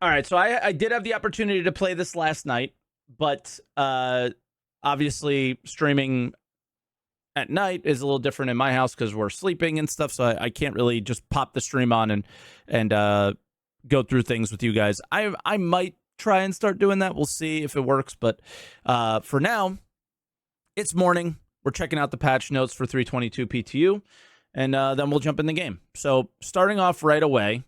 All right, so I did have the opportunity to play this last night, but obviously streaming at night is a little different in my house because we're sleeping and stuff, so I can't really just pop the stream on and go through things with you guys. I might try and start doing that. We'll see if it works, but for now, it's morning. We're checking out the patch notes for 322 PTU, and then we'll jump in the game. So starting off right away,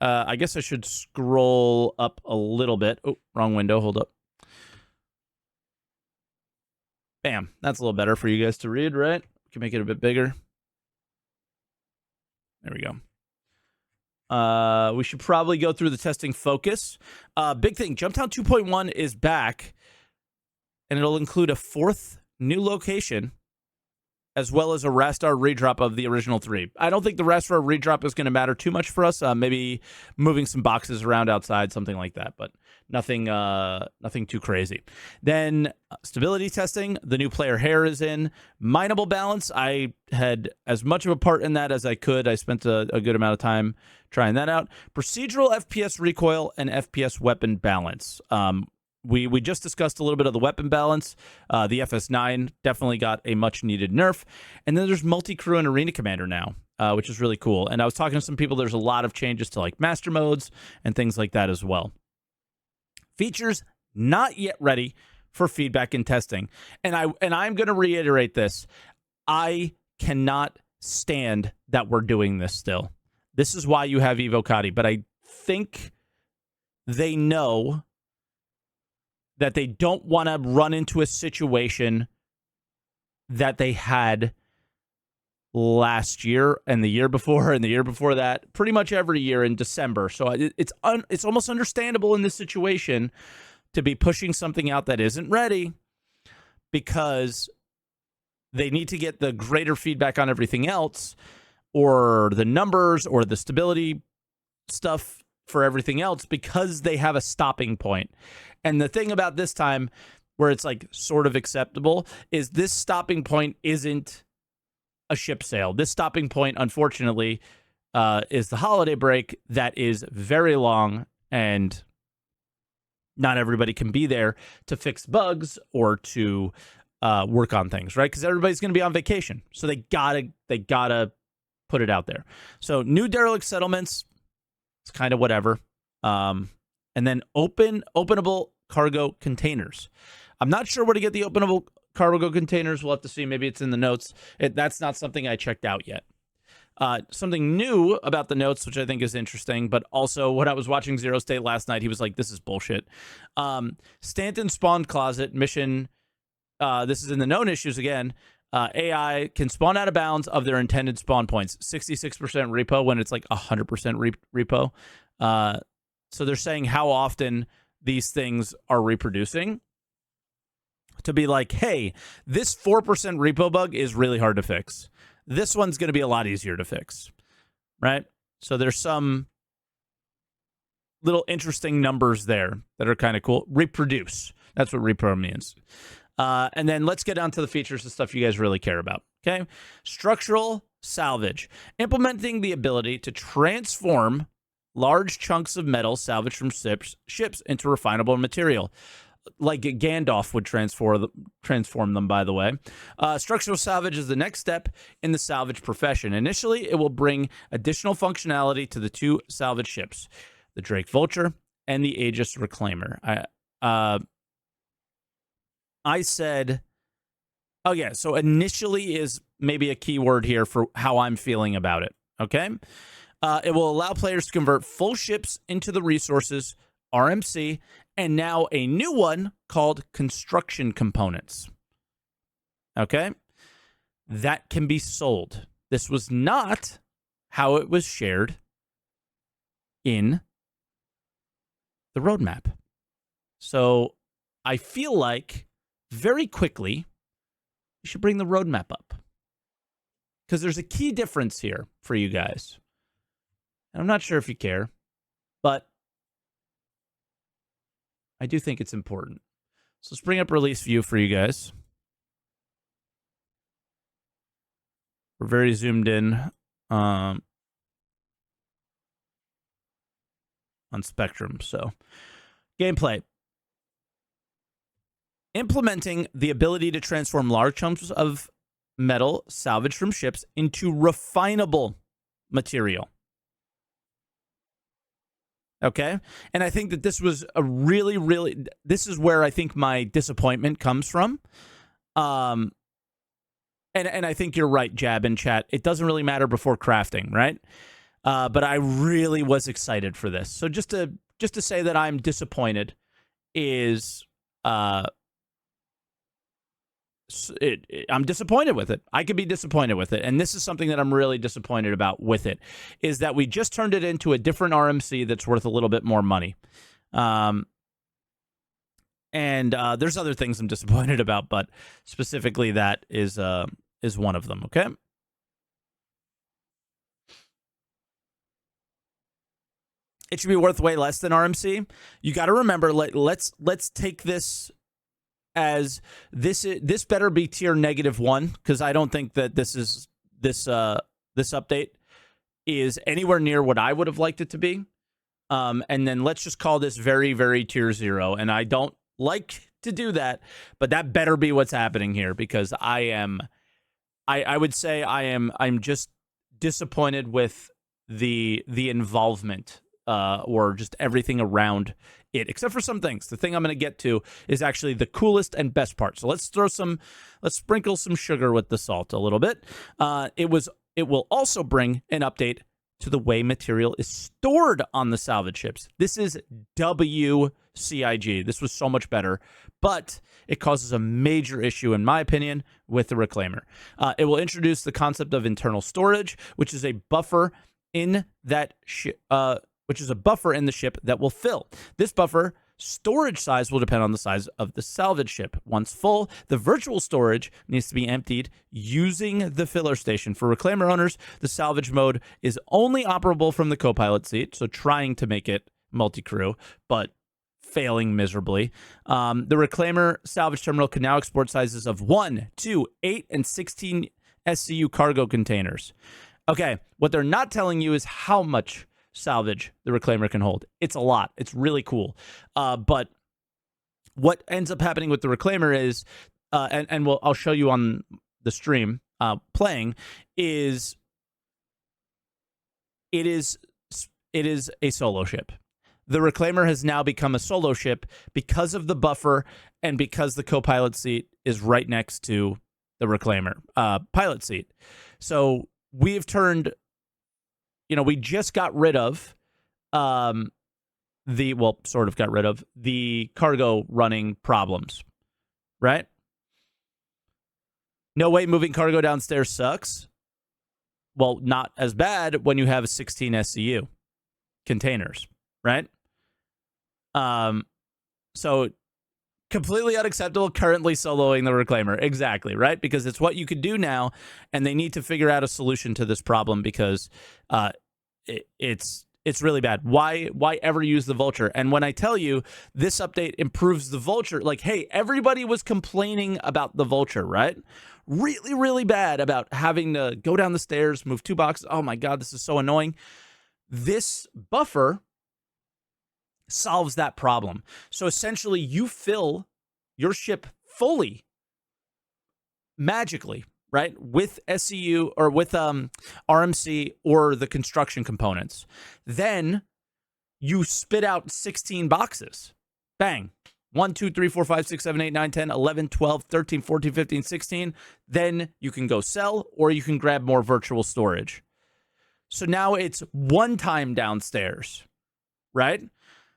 I guess I should scroll up a little bit. Oh, wrong window. Hold up. Bam. That's a little better for you guys to read, right? We can make it a bit bigger. There we go. We should probably go through the testing focus. Big thing, Jumptown 2.1 is back, and it'll include a 4th new location, as well as a Rastar redrop of the original 3. I don't think the Rastar redrop is going to matter too much for us. Maybe moving some boxes around outside, something like that, but nothing too crazy. Then stability testing, the new player hair is in. Mineable balance, I had as much of a part in that as I could. I spent a good amount of time trying that out. Procedural FPS recoil and FPS weapon balance. We just discussed a little bit of the weapon balance. The FS9 definitely got a much-needed nerf. And then there's multi-crew and arena commander now, which is really cool. And I was talking to some people. There's a lot of changes to like master modes and things like that as well. Features not yet ready for feedback and testing. And I'm going to reiterate this. I cannot stand that we're doing this still. This is why you have Evocati. But I think they know that they don't want to run into a situation that they had last year and the year before and the year before that, pretty much every year in December. So it's almost understandable in this situation to be pushing something out that isn't ready because they need to get the greater feedback on everything else, or the numbers or the stability stuff for everything else, because they have a stopping point. And the thing about this time where it's like sort of acceptable is this stopping point isn't a ship sale. This stopping point, unfortunately, is the holiday break that is very long, and not everybody can be there to fix bugs or to work on things, right? Because everybody's going to be on vacation. So they gotta put it out there. So new derelict settlements, it's kind of whatever. And then openable cargo containers. I'm not sure where to get the openable cargo containers. We'll have to see. Maybe it's in the notes. That's not something I checked out yet. Something new about the notes, which I think is interesting, but also when I was watching Zero State last night, he was like, this is bullshit. Stanton Spawn Closet mission. This is in the known issues again. AI can spawn out of bounds of their intended spawn points. 66% repo when it's like 100% repo. So they're saying how often these things are reproducing to be like, hey, this 4% repo bug is really hard to fix. This one's going to be a lot easier to fix, right? So there's some little interesting numbers there that are kind of cool. Reproduce. That's what repro means. And then let's get on to the features, the stuff you guys really care about. Okay. Structural salvage. Implementing the ability to transform large chunks of metal salvaged from ships into refinable material. Like Gandalf would transform them, by the way. Structural salvage is the next step in the salvage profession. Initially, it will bring additional functionality to the 2 salvage ships, the Drake Vulture and the Aegis Reclaimer. I said, oh yeah, so initially is maybe a key word here for how I'm feeling about it, okay? It will allow players to convert full ships into the resources, RMC, and now a new one called construction components, okay? That can be sold. This was not how it was shared in the roadmap. So I feel like very quickly you should bring the roadmap up, because there's a key difference here for you guys. And I'm not sure if you care, but I do think it's important. So let's bring up release view for you guys. We're very zoomed in on on Spectrum. So, gameplay. Implementing the ability to transform large chunks of metal salvaged from ships into refinable material. Okay? And I think that this was a really, this is where I think my disappointment comes from. And I think you're right, Jab in chat. It doesn't really matter before crafting, right? But I really was excited for this. So just to say that I'm disappointed is I'm disappointed with it. I could be disappointed with it. And this is something that I'm really disappointed about with it, is that we just turned it into a different RMC that's worth a little bit more money. And there's other things I'm disappointed about, but specifically that is one of them, okay? It should be worth way less than RMC. You got to remember, let's take this as this better be tier -1, because I don't think that this update is anywhere near what I would have liked it to be. And then let's just call this very, very tier 0. And I don't like to do that, but that better be what's happening here, because I would say I'm just disappointed with the involvement or just everything around it, except for some things. The thing I'm going to get to is actually the coolest and best part. So let's sprinkle some sugar with the salt a little bit. It will also bring an update to the way material is stored on the salvage ships. This is WCIG. This was so much better, but it causes a major issue, in my opinion, with the Reclaimer. It will introduce the concept of internal storage, which is a buffer in that in the ship that will fill. This buffer storage size will depend on the size of the salvage ship. Once full, the virtual storage needs to be emptied using the filler station. For Reclaimer owners, the salvage mode is only operable from the co-pilot seat, so trying to make it multi-crew, but failing miserably. The Reclaimer salvage terminal can now export sizes of 1, 2, 8, and 16 SCU cargo containers. Okay, what they're not telling you is how much salvage the Reclaimer can hold. It's a lot. It's really cool. But what ends up happening with the Reclaimer is, I'll show you on the stream playing, is it is a solo ship. The Reclaimer has now become a solo ship because of the buffer and because the co-pilot seat is right next to the Reclaimer pilot seat. So we've turned, we just got rid of sort of got rid of the cargo running problems, right? No way moving cargo downstairs sucks. Well, not as bad when you have 16 SCU containers, right? So completely unacceptable currently soloing the Reclaimer. Exactly, right? Because it's what you could do now, and they need to figure out a solution to this problem, because it's really bad. Why ever use the Vulture? And when I tell you this update improves the Vulture, like, hey, everybody was complaining about the Vulture, right? Really, really bad about having to go down the stairs, move 2 boxes. Oh my God, this is so annoying. This buffer solves that problem. So essentially, you fill your ship fully, magically, right, with SCU or with RMC or the construction components. Then you spit out 16 boxes. Bang. 1, 2, 3, 4, 5, 6, 7, 8, 9, 10, 11, 12, 13, 14, 15, 16. Then you can go sell, or you can grab more virtual storage. So now it's one time downstairs, right?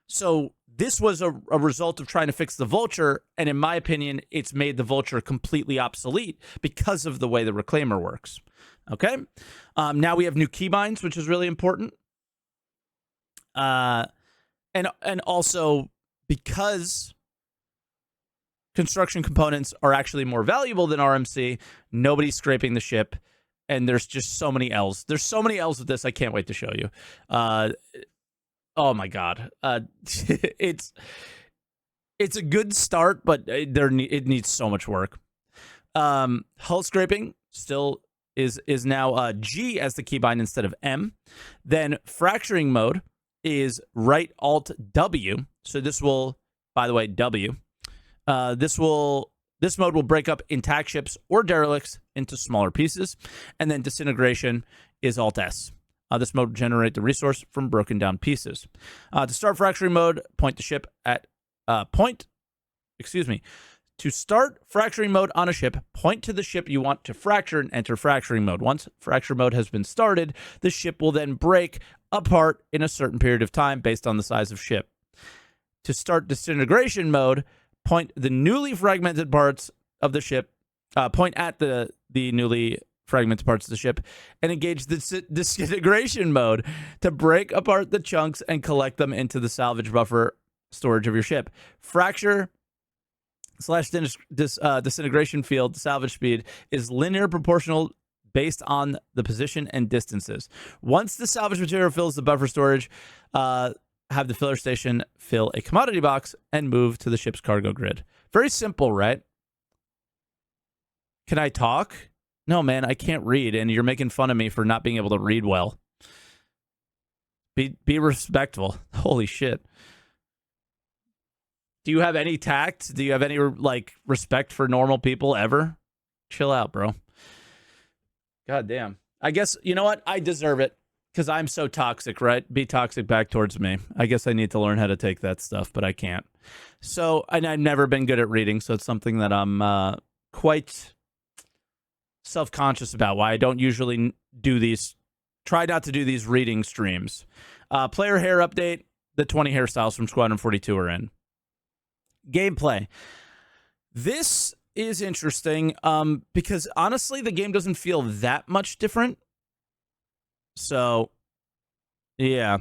So this was a result of trying to fix the Vulture, and in my opinion, it's made the Vulture completely obsolete because of the way the Reclaimer works. Okay? Now we have new keybinds, which is really important. And also, because construction components are actually more valuable than RMC, nobody's scraping the ship, and there's just so many L's. There's so many L's with this, I can't wait to show you. Oh my God. It's a good start, but it needs so much work. Hull scraping still is now G as the keybind instead of M. Then fracturing mode is right Alt W. So this will, by the way, W. This mode will break up intact ships or derelicts into smaller pieces. And then disintegration is Alt S. This mode will generate the resource from broken down pieces. To start fracturing mode, point the ship at To start fracturing mode on a ship, point to the ship you want to fracture and enter fracturing mode. Once fracture mode has been started, the ship will then break apart in a certain period of time based on the size of ship. To start disintegration mode, point the newly fragmented parts of the ship, point at the newly fragmented parts of the ship, and engage the disintegration mode to break apart the chunks and collect them into the salvage buffer storage of your ship. Fracture / disintegration field salvage speed is linear proportional based on the position and distances. Once the salvage material fills the buffer storage, have the filler station fill a commodity box and move to the ship's cargo grid. Very simple, right? Can I talk? No, man, I can't read, and you're making fun of me for not being able to read well. Be respectful. Holy shit. Do you have any tact? Do you have any, like, respect for normal people ever? Chill out, bro. God damn. I guess, you know what? I deserve it because I'm so toxic, right? Be toxic back towards me. I guess I need to learn how to take that stuff, but I can't. So, and I've never been good at reading, so it's something that I'm quite self-conscious about, why I don't usually do these, try not to do these reading streams. Player hair update, the 20 hairstyles from Squadron 42 are in. Gameplay. This is interesting because honestly, the game doesn't feel that much different. So, yeah.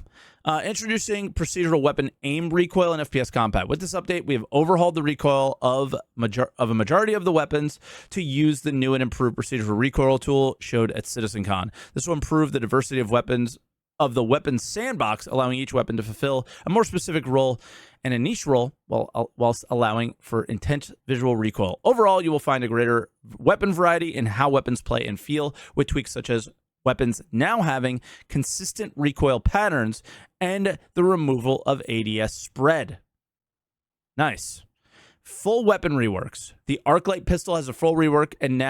Introducing procedural weapon aim recoil and FPS combat. With this update, we have overhauled the recoil of a majority of the weapons to use the new and improved procedural recoil tool showed at CitizenCon. This will improve the diversity of weapons of the weapons sandbox, allowing each weapon to fulfill a more specific role and a niche role whilst allowing for intense visual recoil. Overall, you will find a greater weapon variety in how weapons play and feel, with tweaks such as weapons now having consistent recoil patterns and the removal of ADS spread. Nice. Full weapon reworks. The Arclight pistol has a full rework and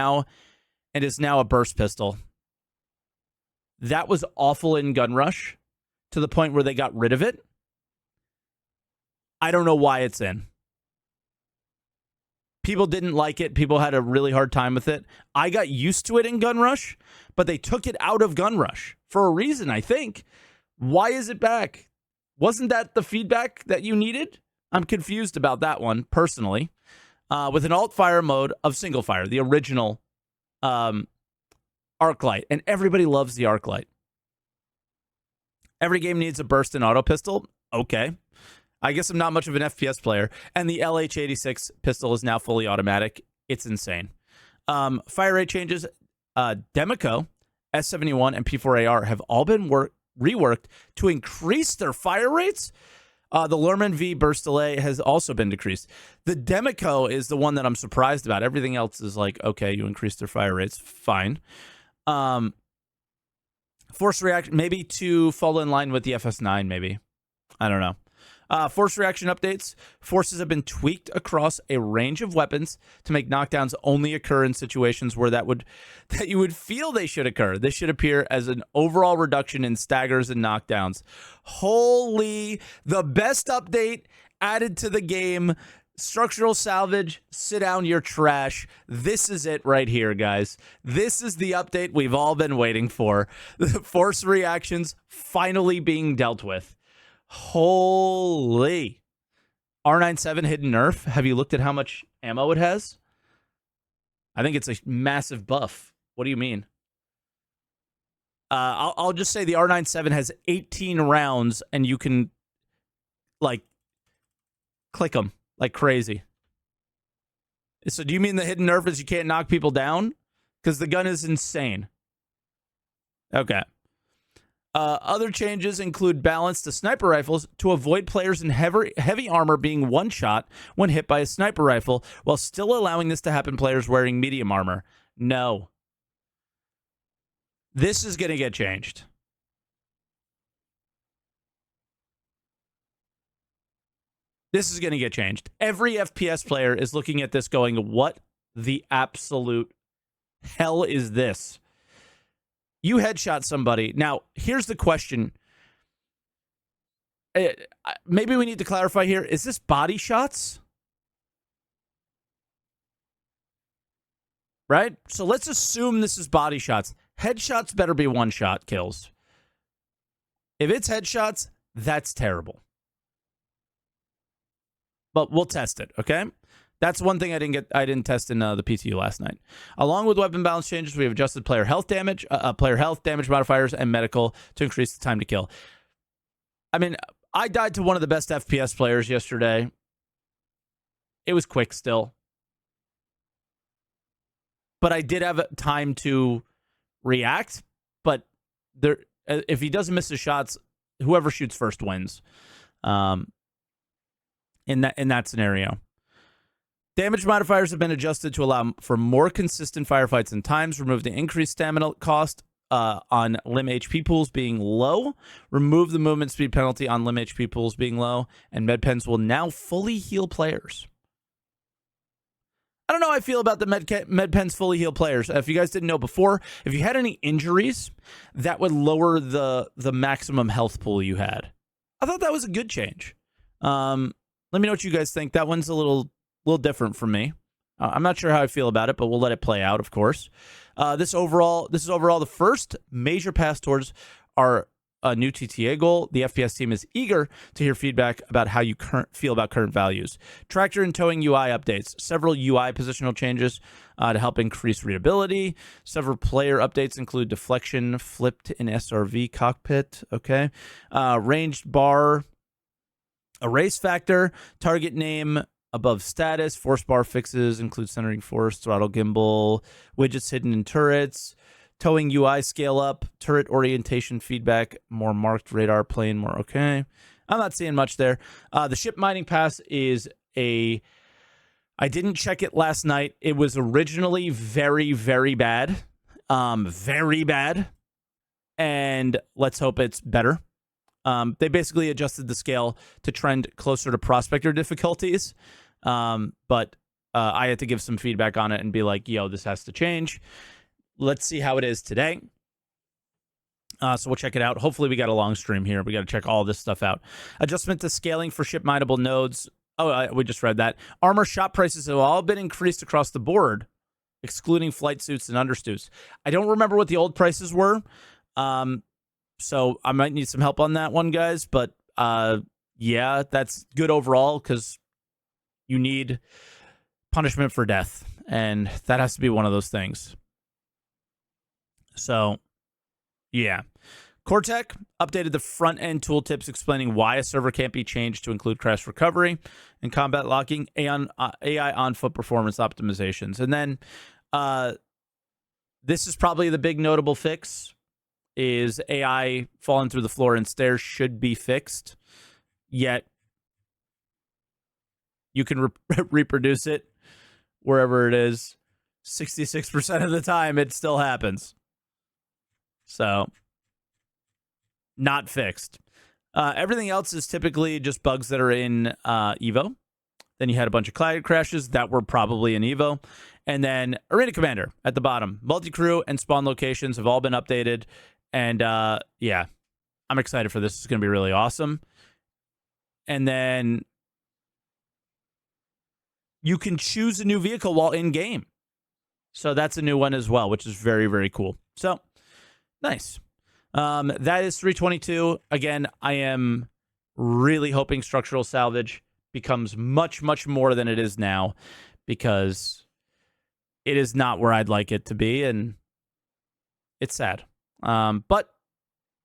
is now a burst pistol. That was awful in Gunrush to the point where they got rid of it. I don't know why it's in. People didn't like it. People had a really hard time with it. I got used to it in Gunrush, but they took it out of Gunrush for a reason, I think. Why is it back? Wasn't that the feedback that you needed? I'm confused about that one, personally. With an alt-fire mode of single fire, the original Arclight, and everybody loves the Arclight. Every game needs a burst and auto pistol. Okay. I guess I'm not much of an FPS player, and the LH86 pistol is now fully automatic. It's insane. Fire rate changes. Demico, S71, and P4AR have all been reworked to increase their fire rates. The Lurman V burst delay has also been decreased. The Demico is the one that I'm surprised about. Everything else is like, okay, you increased their fire rates. Fine. Force reaction, maybe to fall in line with the FS9, maybe. I don't know. Force reaction updates. Forces have been tweaked across a range of weapons to make knockdowns only occur in situations where that you would feel they should occur. This should appear as an overall reduction in staggers and knockdowns. Holy, the best update added to the game. Structural salvage, sit down, you're trash. This is it right here, guys. This is the update we've all been waiting for. The force reactions finally being dealt with. Holy. R97 hidden nerf. Have you looked at how much ammo it has? I think it's a massive buff. What do you mean? I'll just say the R97 has 18 rounds, and you can, like, click them like crazy. So do you mean the hidden nerf is you can't knock people down? Because the gun is insane. Okay. Other changes include balance to sniper rifles to avoid players in heavy armor being one-shot when hit by a sniper rifle, while still allowing this to happen players wearing medium armor. No. This is going to get changed. This is going to get changed. Every FPS player is looking at this going, what the absolute hell is this? You headshot somebody. Now, here's the question. Maybe we need to clarify here. Is this body shots? Right? So let's assume this is body shots. Headshots better be one-shot kills. If it's headshots, that's terrible. But we'll test it, okay? That's one thing I didn't test in the PTU last night. Along with weapon balance changes, we have adjusted player health damage, damage modifiers, and medical to increase the time to kill. I mean, I died to one of the best FPS players yesterday. It was quick still. But I did have time to react. But if he doesn't miss his shots, whoever shoots first wins. In that scenario. Damage modifiers have been adjusted to allow for more consistent firefights and times. Remove the increased stamina cost on limb HP pools being low. Remove the movement speed penalty on limb HP pools being low. And med pens will now fully heal players. I don't know how I feel about the med pens fully heal players. If you guys didn't know before, if you had any injuries, that would lower the maximum health pool you had. I thought that was a good change. Let me know what you guys think. That one's a little different from me. I'm not sure how I feel about it, but we'll let it play out, of course. This is overall the first major pass towards our new TTA goal. The FPS team is eager to hear feedback about how you feel about current values. Tractor and towing UI updates. Several UI positional changes to help increase readability. Several player updates include deflection flipped in SRV cockpit. Okay. Ranged bar. Erase factor. Target name above status. Force bar fixes include centering force, throttle gimbal, widgets hidden in turrets. Towing UI scale up, turret orientation feedback, more marked radar plane, more okay. I'm not seeing much there. The ship mining pass is I didn't check it last night. It was originally very, very bad. Very bad. And let's hope it's better. They basically adjusted the scale to trend closer to prospector difficulties. But I had to give some feedback on it and be like, yo, this has to change. Let's see how it is today. So we'll check it out. Hopefully we got a long stream here. We got to check all this stuff out. Adjustment to scaling for ship mineable nodes. We just read that. Armor shop prices have all been increased across the board, excluding flight suits and undersuits. I don't remember what the old prices were. So I might need some help on that one, guys. But yeah, that's good overall because you need punishment for death. And that has to be one of those things. So, yeah. Cortec updated the front-end tooltips explaining why a server can't be changed to include crash recovery and combat locking, AI on-foot performance optimizations. And then this is probably the big notable fix, is AI falling through the floor and stairs should be fixed, yet you can reproduce it wherever it is. 66% of the time, it still happens. So, not fixed. Everything else is typically just bugs that are in Evo. Then you had a bunch of cloud crashes that were probably in Evo. And then Arena Commander at the bottom. Multi-crew and spawn locations have all been updated. And yeah, I'm excited for this. It's going to be really awesome. And then you can choose a new vehicle while in-game. So that's a new one as well, which is very, very cool. So, nice. That is 322. Again, I am really hoping structural salvage becomes much, much more than it is now, because it is not where I'd like it to be, and it's sad. But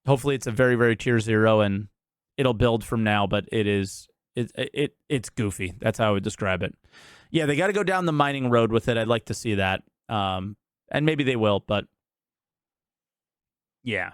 hopefully it's a very, very tier 0, and it'll build from now, but it's goofy. That's how I would describe it. Yeah, they got to go down the mining road with it. I'd like to see that. And maybe they will, but yeah.